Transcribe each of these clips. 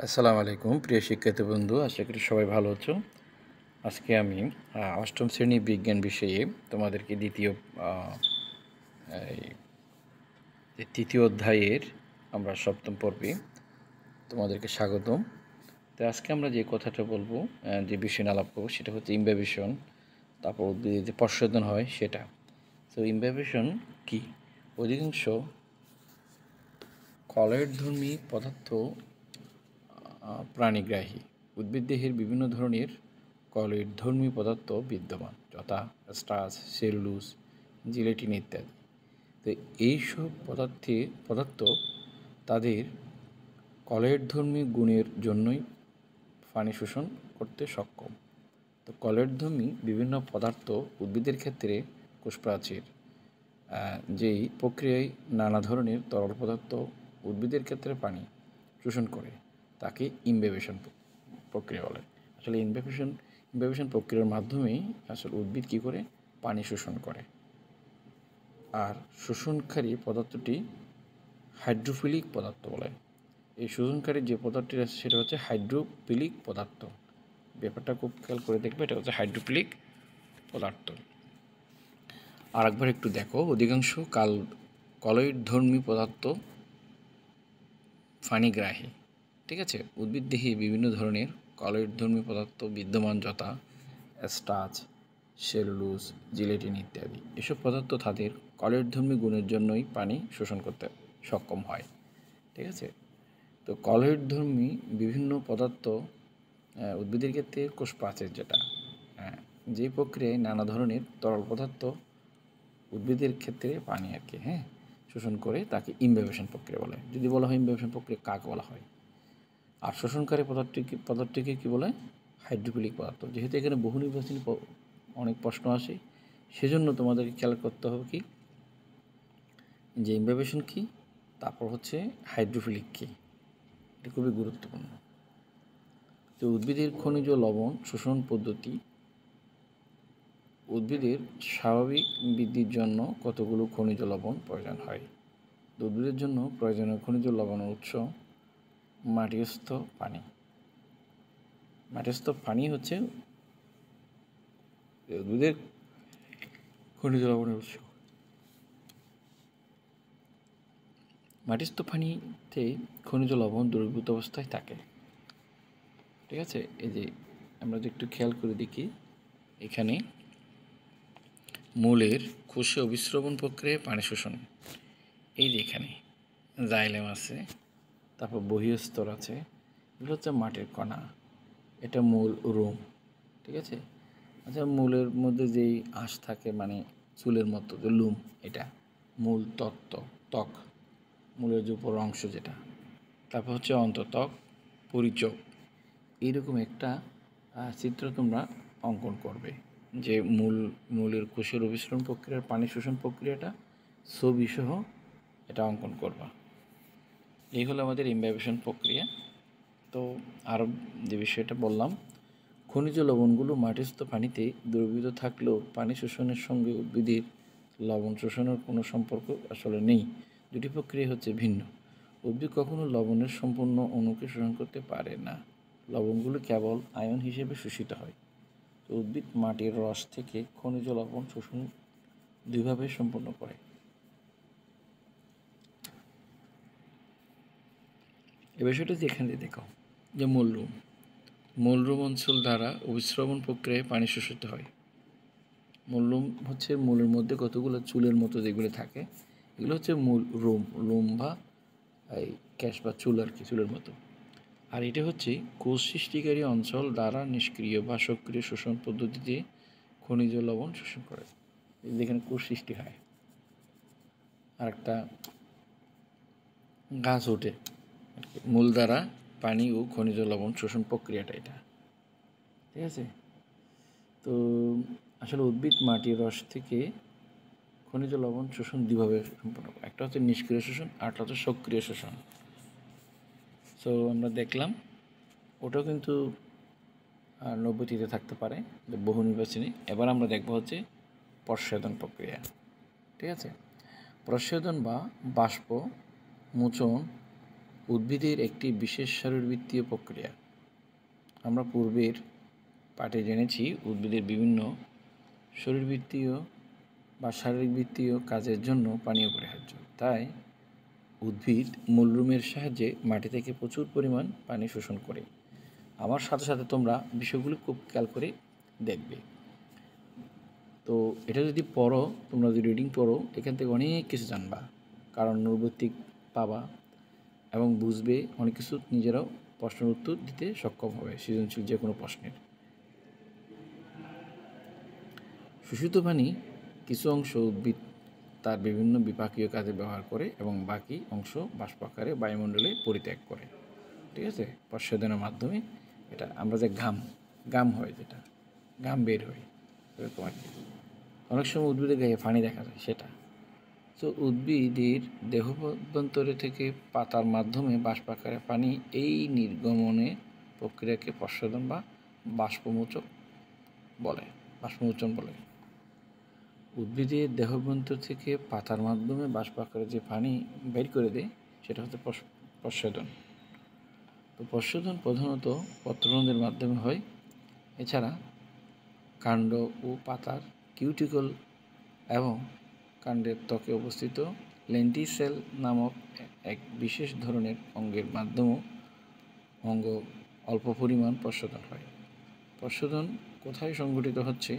আসসালামু আলাইকুম প্রিয় শিক্ষার্থী বন্ধু, আশা করি সবাই ভালো আছো। আজকে আমি অষ্টম শ্রেণী বিজ্ঞান বিষয়ে তোমাদেরকে তৃতীয় অধ্যায়ের আমরা সপ্তম পর্বে তোমাদেরকে স্বাগতম। তো আজকে আমরা যে কথাটা বলবো, যে বিষয় আলাপ করবো, সেটা হচ্ছে ইমব্যাবিশন। তারপর উদ্ভিদের যে পশ্চাদন হয় সেটা। তো ইমব্যাবিশন কি? অধিকাংশ কলয়েডধর্মী পদার্থ প্রাণীগ্রাহী। উদ্ভিদদেহের বিভিন্ন ধরনের কলয়েডধর্মী পদার্থ বিদ্যমান, যথা স্টার্চ, সেলুলোজ, জিলেটিন ইত্যাদি। তো এইসব পদার্থ তাদের কলয়েডধর্মী গুণের জন্যই পানি শোষণ করতে সক্ষম। তো কলয়েডধর্মী বিভিন্ন পদার্থ উদ্ভিদের ক্ষেত্রে কোষপ্রাচীর, যেই প্রক্রিয়ায় নানা ধরনের তরল পদার্থ উদ্ভিদের ক্ষেত্রে পানি শোষণ করে তাকে ইমব্যাবিশন প্রক্রিয়া বলে। আসলে ইমব্যাবিশন প্রক্রিয়ার মাধ্যমেই আসলে উদ্ভিদ কী করে পানি শোষণ করে। আর শোষণকারী পদার্থটি হাইড্রোফিলিক পদার্থ বলে। এই শোষণকারী যে পদার্থটি আছে সেটা হচ্ছে হাইড্রোফিলিক পদার্থ। ব্যাপারটা খুব খেয়াল করে দেখবে, এটা হচ্ছে হাইড্রোফিলিক পদার্থ। আর একবার একটু দেখো, অধিকাংশ কলয়েডধর্মী পদার্থ পানিগ্রাহী। ঠিক আছে, উদ্ভিদ দেহে বিভিন্ন ধরনের কলয়েডধর্মী পদার্থ বিদ্যমান, যথা স্টার্চ, সেলুলোজ, জিলেটিন ইত্যাদি। এসব পদার্থ তাদের কলয়েডধর্মী গুণের জন্যই পানি শোষণ করতে সক্ষম হয়। ঠিক আছে, তো কলয়েডধর্মী বিভিন্ন পদার্থ উদ্ভিদের ক্ষেত্রে কোষপ্রাচীর, যেটা যে প্রক্রিয়ায় নানা ধরনের তরল পদার্থ উদ্ভিদের ক্ষেত্রে পানি শোষণ করে তাকে ইমব্যাবিশন প্রক্রিয়া বলে। যদি বলা হয় ইমব্যাবিশন প্রক্রিয়া কাকে বলা হয়, আর শোষণকারী পদার্থটিকে কী বলে? হাইড্রোফিলিক পদার্থ। যেহেতু এখানে বহু নির্বাচনী অনেক প্রশ্ন আসে, সেজন্য তোমাদেরকে খেয়াল করতে হবে কি, যে ইমব্যাবিশন কী, তারপর হচ্ছে হাইড্রোফিলিক কী। এটা খুবই গুরুত্বপূর্ণ। তো উদ্ভিদের খনিজ লবণ শোষণ পদ্ধতি। উদ্ভিদের স্বাভাবিক বৃদ্ধির জন্য কতগুলো খনিজ লবণ প্রয়োজন হয়? উদ্ভিদের জন্য প্রয়োজনীয় খনিজ লবণের উৎস মাটিস্থ পানি। মাটিস্থ পানি হচ্ছে উদ্ভিদের খনিজ লবণের উৎস। মাটিস্থ পানিতে খনিজ লবণ দ্রবীভূত অবস্থায় থাকে। ঠিক আছে, এই যে আমরা যদি একটু খেয়াল করে দেখি, এখানে মূলের কোষে অভিস্রবণ প্রক্রিয়ায় পানি শোষণ। এই যে এখানে জাইলেম আছে, তারপর বহিঃস্তর আছে, এগুলো হচ্ছে মাটির কণা, এটা মূল রোম। ঠিক আছে, আচ্ছা, মূলের মধ্যে যেই আঁশ থাকে, মানে চুলের মতো যে লুম, এটা মূল ত্বক, মূলের যে উপর অংশ যেটা। তারপর হচ্ছে অন্তঃত্বক, পরিচক। এইরকম একটা চিত্র তোমরা অঙ্কন করবে, যে মূলের কোষের অভিসরণ প্রক্রিয়ার পানি শোষণ প্রক্রিয়াটা ছবিসহ এটা অঙ্কন করবা। এই হলো আমাদের ইমব্যাবিশন প্রক্রিয়া। তো আরও যে বিষয়টা বললাম, খনিজ লবণগুলো মাটিস্থ পানিতে দ্রবীভূত থাকলেও পানি শোষণের সঙ্গে উদ্ভিদের লবণ শোষণের কোনো সম্পর্ক আসলে নেই। দুটি প্রক্রিয়া হচ্ছে ভিন্ন। উদ্ভিদ কখনো লবণের সম্পূর্ণ অণুকে শোষণ করতে পারে না। লবণগুলো কেবল আয়ন হিসেবে শোষিত হয়। তো উদ্ভিদ মাটির রস থেকে খনিজ লবণ শোষণ দুইভাবে সম্পন্ন করে। এ বিষয়টা যেখানে দেখো, যে মূলরুম অঞ্চল দ্বারা অভিস্রবণ প্রক্রিয়ায় পানি শোষিত হয়। মূলরুম হচ্ছে মূলের মধ্যে কতগুলো চুলের মতো যেগুলো থাকে, এগুলো হচ্ছে রুম বা এই ক্যাশ বা চুল আর কি, চুলের মতো। আর এটা হচ্ছে কোষ সৃষ্টিকারী অঞ্চল দ্বারা নিষ্ক্রিয় বা সক্রিয় শোষণ পদ্ধতিতে খনিজ লবণ শোষণ করে, যেখানে কোষ সৃষ্টি হয়। আর একটা গাছ ওঠে মূল দ্বারা পানি ও খনিজ লবণ শোষণ প্রক্রিয়াটা এটা। ঠিক আছে, তো আসলে উদ্ভিদ মাটির রস থেকে খনিজ লবণ শোষণ দুইভাবে সম্পন্ন করে, একটা হচ্ছে নিষ্ক্রিয় শোষণ, আরটা হচ্ছে সক্রিয় শোষণ। সো আমরা দেখলাম ওটাও কিন্তু 90টিতে থাকতে পারে, বহু নির্বাচনী। এবার আমরা দেখব হচ্ছে প্রস্বেদন প্রক্রিয়া। ঠিক আছে, প্রস্বেদন বা বাষ্প মোচন উদ্ভিদের একটি বিশেষ শারীরবৃত্তীয় প্রক্রিয়া। আমরা পূর্বের পাঠে জেনেছি উদ্ভিদের বিভিন্ন শরীরবৃত্তীয় বা শারীরবৃত্তীয় কাজের জন্য পানি অপরিহার্য। তাই উদ্ভিদ মূলরুমের সাহায্যে মাটি থেকে প্রচুর পরিমাণ পানি শোষণ করে। আমার সাথে সাথে তোমরা বিষয়গুলো খুব খেয়াল করে দেখবে। তো এটা যদি পড়ো, তোমরা যদি রিডিং পড়ো, এখান থেকে অনেক কিছু জানবা, কারণ নৈর্ব্যক্তিক পাবা এবং বুঝবে অনেক কিছু, নিজেরাও প্রশ্নের উত্তর দিতে সক্ষম হবে সৃজনশীল যে কোনো প্রশ্নের। শোষিত পানি কিছু অংশ উদ্ভিদ তার বিভিন্ন বিপাকীয় কাজে ব্যবহার করে এবং বাকি অংশ বাষ্প আকারে বায়ুমণ্ডলে পরিত্যাগ করে। ঠিক আছে, প্রস্বেদনের মাধ্যমে। এটা আমরা যে ঘাম হয়, যেটা ঘাম বের হয় এরকম আর কি। অনেক সময় উদ্ভিদের গায়ে পানি দেখা যায়, সেটা। তো উদ্ভিদের দেহাভ্যন্তরে থেকে পাতার মাধ্যমে বাষ্প আকারে পানি এই নির্গমনে প্রক্রিয়াকে প্রস্বেদন বা বাষ্পমোচন বলে। উদ্ভিদের দেহাভ্যন্তর থেকে পাতার মাধ্যমে বাষ্প আকারে যে পানি বের করে দেয় সেটা হচ্ছে প্রস্বেদন। তো প্রস্বেদন প্রধানত পত্ররন্ধ্রের মাধ্যমে হয়। এছাড়া কাণ্ড ও পাতার কিউটিকল এবং কাণ্ডের ত্বকে অবস্থিত লেন্টিসেল নামক এক বিশেষ ধরনের অঙ্গের মাধ্যমেও অল্প পরিমাণ প্রস্বেদন হয়। প্রস্বেদন কোথায় সংঘটিত হচ্ছে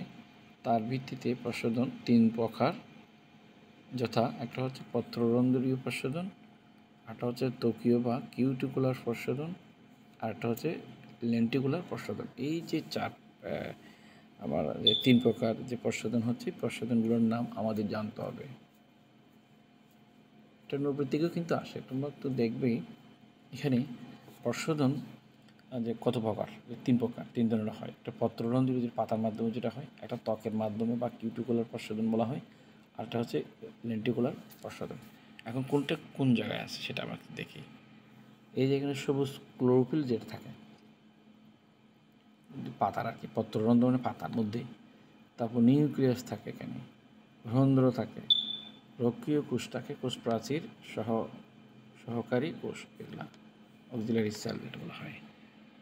তার ভিত্তিতে প্রস্বেদন 3 প্রকার, যথা একটা হচ্ছে পত্ররন্ধ্রীয় প্রস্বেদন, আরেকটা হচ্ছে ত্বকীয় বা কিউটিকুলার প্রস্বেদন, আরেকটা হচ্ছে লেন্টিকুলার প্রস্বেদন। এই যে আমার যে 3 প্রকার যে প্রস্বেদন হচ্ছে, প্রস্বেদনগুলোর নাম আমাদের জানতে হবে। এটা নৈর্ব্যক্তিকও কিন্তু আসে, তোমরা তো দেখবেই এখানে প্রস্বেদন যে কত প্রকার, 3 প্রকার, 3 ধরনের হয়। একটা পত্ররন্ধ্রীয় যে পাতার মাধ্যমে যেটা হয়, একটা ত্বকের মাধ্যমে বা কিউটিকুলার প্রস্বেদন বলা হয়, আরেকটা হচ্ছে লেন্টিকুলার প্রস্বেদন। এখন কোনটা কোন জায়গায় আছে সেটা আমরা দেখি। এই যে এখানে সবুজ ক্লোরোফিল যেটা থাকে পাতার আর কি, পত্ররন্ধ্র মানে পাতার মধ্যে। তারপর নিউক্লিয়াস থাকে, এখানে রন্ধ্র থাকে, রক্ষীয় কোষ থাকে, কোষ প্রাচীর সহকারী কোষ, এগুলা অক্সিলারি সেল যেটা বলা হয়।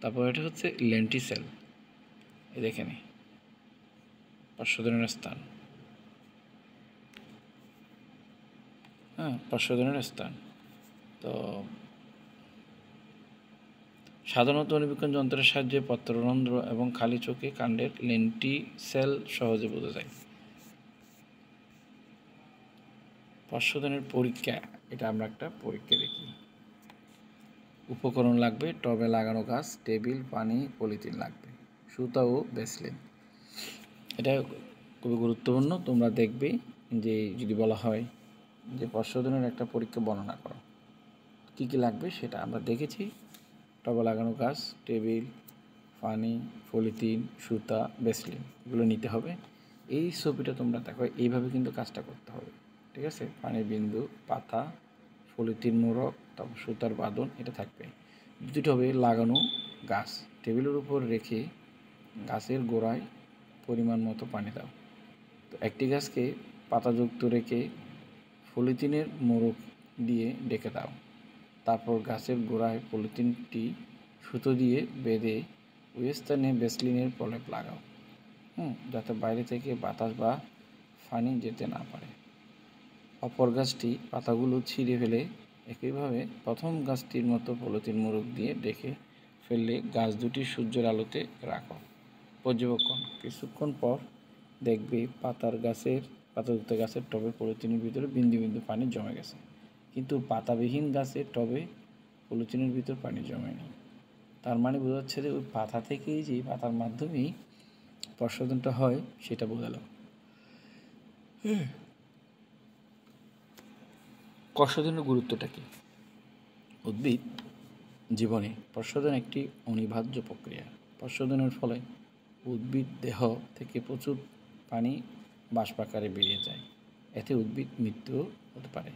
তারপর এটা হচ্ছে লেন্টিসেল, এই দেখেন প্রস্বেদনের স্থান, প্রস্বেদনের স্থান। তো সাধারণত অণুবীক্ষণ যন্ত্রের সাহায্যে পত্ররন্ধ্র এবং খালি চোখে কাণ্ডের লেন্টিসেল সহজে বোঝা যায়। প্রস্বেদনের পরীক্ষা, এটা আমরা একটা পরীক্ষা দেখি। উপকরণ লাগবে, টবে লাগানো গাছ, টেবিল, পানি, পলিথিন লাগবে, সুতা ও ভ্যাসলিন। এটা খুবই গুরুত্বপূর্ণ। তোমরা দেখবে যে যদি বলা হয় যে প্রস্বেদনের একটা পরীক্ষা বর্ণনা করো, কী কী লাগবে সেটা আমরা দেখেছি। টবে লাগানো গাছ, টেবিল, পানি, পলিথিন, সুতা, ভ্যাসলিন, এগুলো নিতে হবে। এই ছবিটা তোমরা দেখো, এইভাবে কিন্তু কাজটা করতে হবে। ঠিক আছে, পানির বিন্দু, পাতা, পলিথিন মোড়ক, তারপর সুতার বাঁধন, এটা থাকবে। দ্বিতীয়টি হবে লাগানো গাছ। টেবিলের উপর রেখে গাছের গোড়ায় পরিমাণ মতো পানি দাও। তো একটি গাছকে পাতাযুক্ত রেখে পলিথিনের মোড়ক দিয়ে ডেকে দাও। তারপর গাছের গোড়ায় পলিথিনটি সুতো দিয়ে বেঁধে ওই স্থানে ভ্যাসলিনের প্রলেপ লাগাও, যাতে বাইরে থেকে বাতাস বা পানি যেতে না পারে। অপর গাছটি পাতাগুলো ছিঁড়ে ফেলে একইভাবে প্রথম গাছটির মতো পলিথিন মোড়ক দিয়ে ডেকে ফেললে গাছ দুটি সূর্যের আলোতে রাখো। পর্যবেক্ষণ, কিছুক্ষণ পর দেখবে পাতাযুক্ত গাছের টবে পলিথিনের ভিতরে বিন্দু বিন্দু পানি জমে গেছে, কিন্তু পাতাবিহীন গাছের টবে পলিথিনের ভিতর পানি জমেনি। তার মানে বোঝা যাচ্ছে যে ওই পাতা থেকেই, যে পাতার মাধ্যমেই প্রস্বেদনটা হয় সেটা বোঝালো। প্রস্বেদনের গুরুত্বটা কী? উদ্ভিদ জীবনে প্রস্বেদন একটি অনিবার্য প্রক্রিয়া। প্রস্বেদনের ফলে উদ্ভিদ দেহ থেকে প্রচুর পানি বাষ্পাকারে বেরিয়ে যায়, এতে উদ্ভিদ মৃত্যু হতে পারে।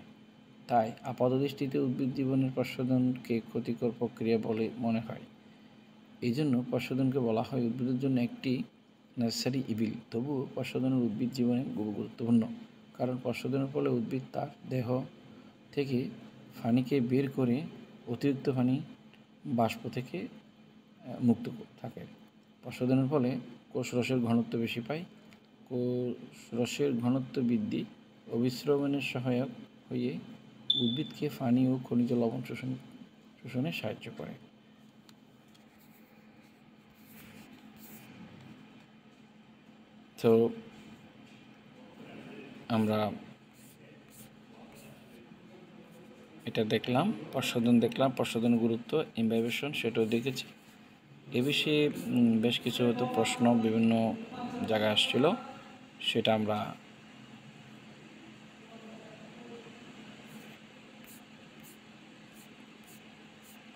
তাই আপাতদৃষ্টিতে উদ্ভিদ জীবনের প্রস্বেদনকে ক্ষতিকর প্রক্রিয়া বলে মনে হয়। এই জন্য প্রস্বেদনকে বলা হয় উদ্ভিদের জন্য একটি নেসেসারি ইভিল। তবুও প্রস্বেদনের উদ্ভিদ জীবনে খুব গুরুত্বপূর্ণ, কারণ প্রস্বেদনের ফলে উদ্ভিদ তার দেহ থেকে পানিকে বের করে অতিরিক্ত পানি বাষ্প থেকে মুক্ত থাকে। প্রসাধনের ফলে কোষরসের ঘনত্ব বেশি পায়। কোষরসের ঘনত্ব বৃদ্ধি অভিস্রবণের সহায়ক হয়ে উদ্ভিদকে পানি ও খনিজ লবণ শোষণে সাহায্য করে। তো আমরা এটা দেখলাম, প্রসাধনের গুরুত্ব, ইমবাইবেশন সেটাও দেখেছি। এ বিষয়ে বেশ কিছু হয়তো প্রশ্ন বিভিন্ন জায়গায় আসছিল, সেটা আমরা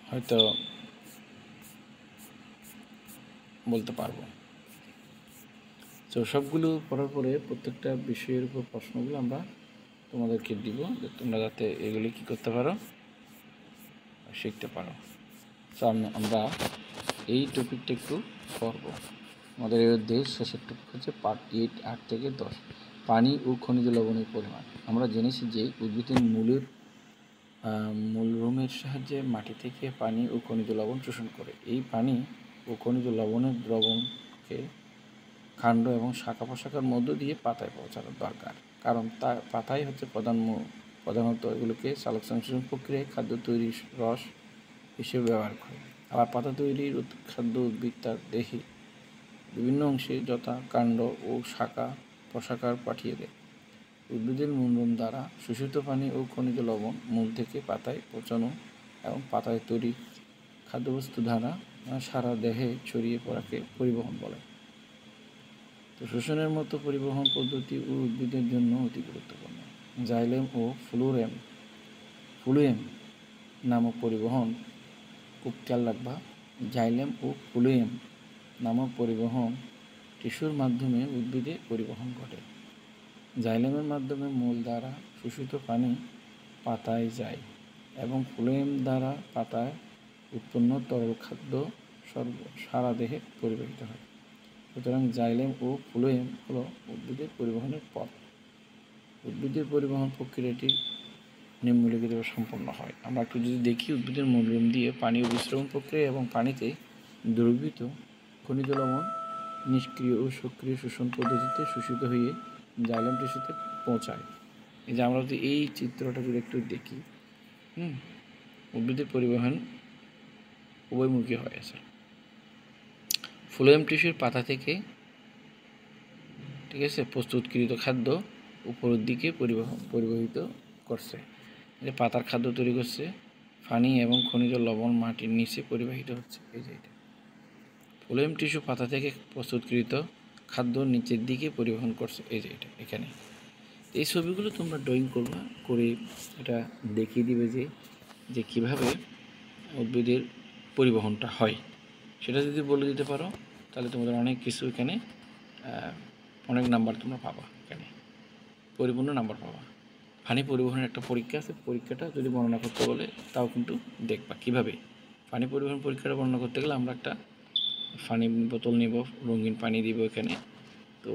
হয়তো বলতে পারবো। তো সবগুলো পড়ার পরে প্রত্যেকটা বিষয়ের উপর প্রশ্নগুলো আমরা তোমাদেরকে দিব, যে তোমরা যাতে এগুলি কী করতে পারো, শিখতে পারো। তো আমরা এই টপিকটা একটু পড়ব। আমাদের এর দেশ শেষের টপিক হচ্ছে পার্ট 8 থেকে 10, পানি ও খনিজ লবণের পরিমাণ। আমরা জেনেছি যে উদ্ভিদের মূলরুমের সাহায্যে মাটি থেকে পানি ও খনিজ লবণ শোষণ করে। এই পানি ও খনিজ লবণের দ্রবণকে কাণ্ড এবং শাখা প্রশাখার মধ্য দিয়ে পাতায় পৌঁছানো দরকার, কারণ পাতাই হচ্ছে প্রধানত এগুলোকে সালোক সংশ্লেষণ প্রক্রিয়ায় খাদ্য তৈরির রস হিসেবে ব্যবহার করে। আবার পাতা তৈরির খাদ্য উদ্ভিদ তার দেহে বিভিন্ন অংশে যথা কাণ্ড ও শাখা প্রশাখার পাঠিয়ে দেয়। উদ্ভিদের মূলরুম দ্বারা শোষিত পানি ও খনিজ লবণ মূল থেকে পাতায় পৌঁছানো এবং পাতায় তৈরি খাদ্যবস্তু দ্বারা সারা দেহে ছড়িয়ে পড়াকে পরিবহন বলে। তো শোষণের মতো পরিবহন পদ্ধতি ও উদ্ভিদের জন্য অতি গুরুত্বপূর্ণ। জাইলেম ও ফ্লুয়েম নামক পরিবহন, খুব খেয়াল রাখবা, জাইলেম ও ফ্লুয়েম নামক পরিবহন টিস্যুর মাধ্যমে উদ্ভিদে পরিবহন ঘটে। জাইলেমের মাধ্যমে মূল দ্বারা শোষিত পানি পাতায় যায় এবং ফ্লুয়েম দ্বারা পাতায় উৎপন্ন তরল খাদ্য সারা দেহে পরিবাহিত হয়। সুতরাং জাইলেম ও ফ্লুয়েম হলো উদ্ভিদের পরিবহনের পথ। উদ্ভিদের পরিবহন প্রক্রিয়াটি নিম্নলিখিতভাবে সম্পন্ন হয়। আমরা একটু যদি দেখি, উদ্ভিদের মূলরুম দিয়ে পানি ও বিশ্রবণ প্রক্রিয়া এবং পানিতে দ্রবীভূত খনিজ লবণ নিষ্ক্রিয় ও সক্রিয় শোষণ পদ্ধতিতে শোষিত হয়ে জাইলেম টিস্যুতে পৌঁছায়। এই যে আমরা যদি এই চিত্রটা যদি একটু দেখি, উদ্ভিদের পরিবহন উভয়মুখী হয়েছে। ফ্লোয়েম টিস্যুর পাতা থেকে, ঠিক আছে, প্রস্তুতকৃত খাদ্য উপরের দিকে পরিবাহিত করছে। পাতার খাদ্য তৈরি করছে, পানি এবং খনিজ লবণ মাটির নিচে পরিবাহিত হচ্ছে। এই যে এটা ফ্লোয়েম টিস্যু পাতা থেকে প্রস্তুতকৃত খাদ্য নিচের দিকে পরিবহন করছে। এই যে এটা এখানে এই ছবিগুলো তোমরা ড্রয়িং করবা, করে এটা দেখিয়ে দিবে যে কীভাবে উদ্ভিদের পরিবহনটা হয়। সেটা যদি বলে দিতে পারো তাহলে তোমাদের অনেক কিছু এখানে অনেক নাম্বার তোমরা পাবা, এখানে পরিপূর্ণ নাম্বার পাবা। পানি পরিবহনের একটা পরীক্ষা আছে, পরীক্ষাটা যদি বর্ণনা করতে বলে তাও কিন্তু দেখবা কীভাবে পানি পরিবহন পরীক্ষাটা বর্ণনা করতে গেলে আমরা একটা পানি বোতল নিব, রঙিন পানি দিব এখানে। তো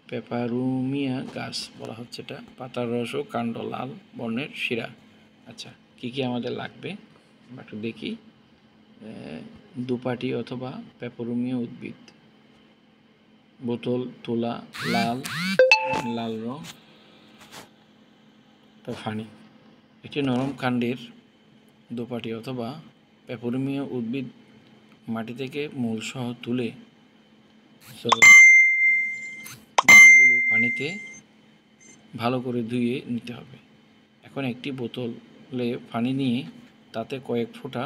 পেপারুমিয়া গাছ বলা হচ্ছে এটা, পাতার রস ও কাণ্ড লাল বর্ণের শিরা। আচ্ছা, কী কী আমাদের লাগবে আমরা একটু দেখি। দুপাটি অথবা পেপারুমিয়া উদ্ভিদ, বোতল, তুলা, লাল রং, পানি। একটি নরম কাণ্ডের দুপাটি অথবা পেপারুমিয়া উদ্ভিদ মাটি থেকে মূলসহ তুলে মূলগুলো পানিতে ভালো করে ধুয়ে নিতে হবে। এখন একটি বোতলে পানি নিয়ে তাতে কয়েক ফোঁটা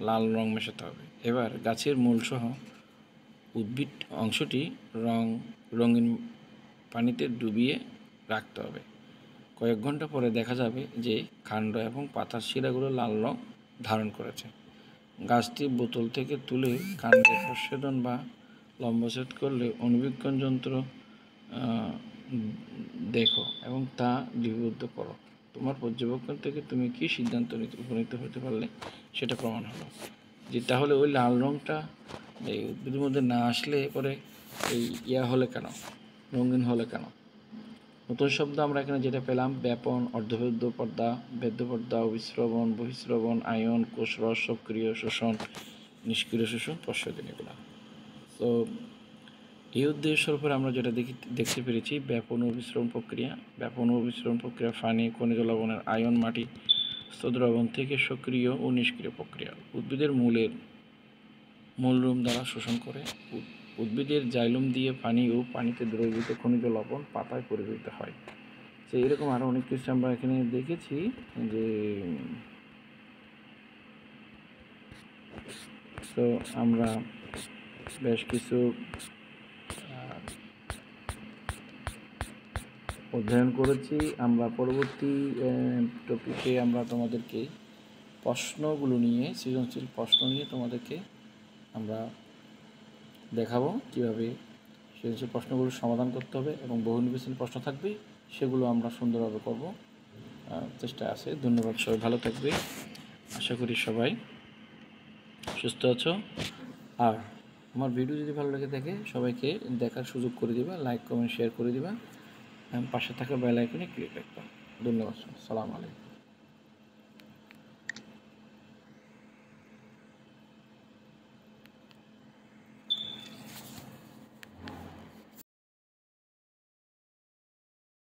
লাল রং মেশাতে হবে। এবার গাছের মূলসহ উদ্ভিদ অংশটি রঙিন পানিতে ডুবিয়ে রাখতে হবে। কয়েক ঘন্টা পরে দেখা যাবে যে কাণ্ড এবং পাতার শিরাগুলো লাল রং ধারণ করেছে। গাছটি বোতল থেকে তুলে কাণ্ডে প্রচ্ছেদন বা লম্বচ্ছেদ করলে অণুবীক্ষণ যন্ত্র দেখো এবং তা লিপিবদ্ধ করো। তোমার পর্যবেক্ষণ থেকে তুমি কী সিদ্ধান্ত উপনীত হতে পারলে সেটা প্রমাণ হলো। যে তাহলে ওই লাল রঙটা এই উদ্ভিদের মধ্যে না আসলে পরে এই হলে কেন, রঙিন হলে কেন? নতুন শব্দ আমরা এখানে যেটা পেলাম, ব্যাপন, অর্ধবেদ্য পর্দা, বেদ্য পর্দা, অভিশ্রবণ, বহিশ্রবণ, আয়ন, কোষরস, সক্রিয় শোষণ, নিষ্ক্রিয় শোষণ, প্রস্রবণ, এগুলা। তো এই উদ্দেশ্যের উপর আমরা যেটা দেখতে পেরেছি, ব্যাপন ও অভিশ্রবণ প্রক্রিয়া। ব্যাপন ও অভিশ্রবণ প্রক্রিয়া পানি, খনিজ লবণের আয়ন, মাটি, স্থদ্রবণ থেকে সক্রিয় ও নিষ্ক্রিয় প্রক্রিয়া। উদ্ভিদের মূলরূপ দ্বারা শোষণ করে। উদ্ভিদের জাইলম দিয়ে পানি ও পানিতে দ্রবীভূত খনিজ লবণ পাতায় পরিবেশিত হয়। তো এরকম আরও অনেক কিছু আমরা এখানে দেখেছি যে, তো আমরা বেশ কিছু অধ্যয়ন করেছি। আমরা পরবর্তী টপিকে আমরা তোমাদেরকে প্রশ্নগুলো নিয়ে, সৃজনশীল প্রশ্ন নিয়ে তোমাদেরকে আমরা দেখাবো কীভাবে সৃজনশীল প্রশ্নগুলো সমাধান করতে হবে, এবং বহু নির্বাচনী প্রশ্ন থাকবে, সেগুলো আমরা সুন্দরভাবে করব, চেষ্টা আছে। ধন্যবাদ, সবাই ভালো থাকবে। আশা করি সবাই সুস্থ আছো। আর আমার ভিডিও যদি ভালো লেগে থাকে, সবাইকে দেখার সুযোগ করে দিবা, লাইক কমেন্ট শেয়ার করে দিবা, পাশে থাকা বেল আইকনে ক্লিক রাখবা। ধন্যবাদ, সালাম আলাইকুম।